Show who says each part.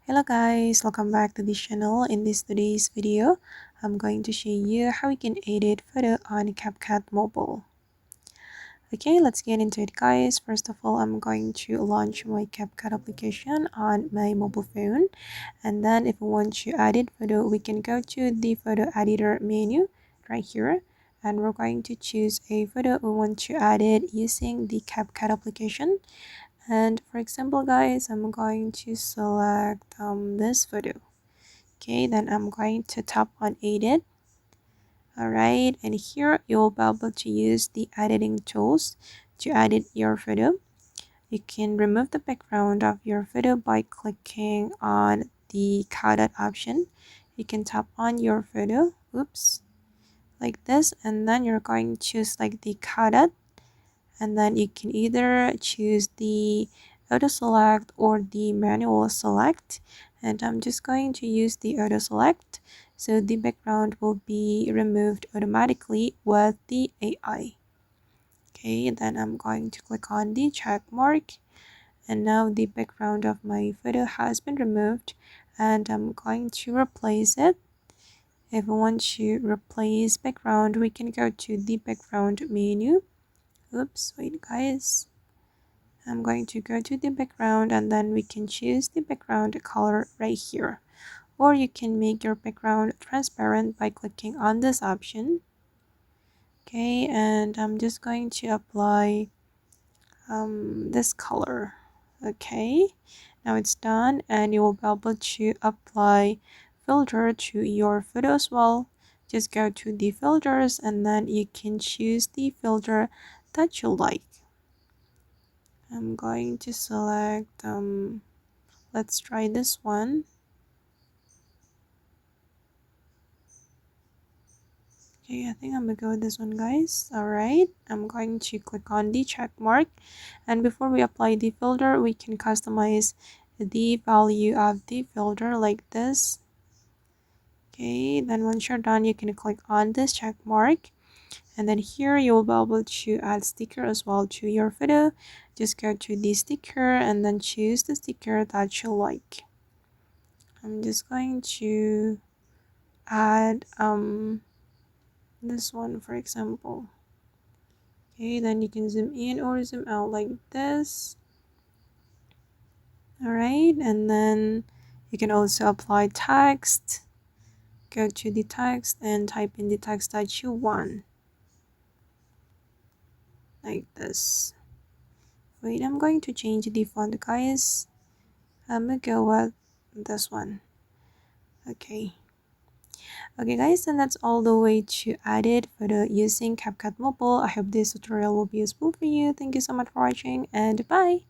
Speaker 1: Hello guys, welcome back to this channel. In today's video, I'm going to show you how we can edit photo on CapCut mobile. Okay, let's get into it guys. First of all, I'm going to launch my CapCut application on my mobile phone. And then if we want to edit photo, we can go to the photo editor menu right here. And we're going to choose a photo we want to edit using the CapCut application. And for example guys, I'm going to select this photo. Okay, then I'm going to tap on edit. Alright, and here you'll be able to use the editing tools to edit your photo. You can remove the background of your photo by clicking on the CapCut option. You can tap on your photo, like this, and then you're going to select the CapCut, and then you can either choose the auto select or the manual select, and I'm just going to use the auto select, so the background will be removed automatically with the AI. Okay, then I'm going to click on the check mark, and now the background of my photo has been removed, and I'm going to replace it. If we want to replace background, we can go to the background menu. Wait guys, I'm going to go to the background, and then we can choose the background color right here, or you can make your background transparent by clicking on this option. Okay, and I'm just going to apply this color. Okay, now it's done, and you will be able to apply filter to your photo as well. Just go to the filters, and then you can choose the filter that you like. I'm going to select let's try this one. Okay, I think I'm gonna go with this one guys. Alright, I'm going to click on the check mark, and before we apply the filter, we can customize the value of the filter like this. Okay, then once you're done, you can click on this check mark, and then here you will be able to add sticker as well to your photo. Just go to the sticker and then choose the sticker that you like. I'm just going to add this one for example. Okay, then you can zoom in or zoom out like this. Alright, and then you can also apply text. Go to the text and type in the text that you want, like this. Wait, I'm going to change the font guys. I'm gonna go with this one. Okay guys, and that's all the way to edit photo using CapCut Mobile. I hope this tutorial will be useful for you. Thank you so much for watching, and bye.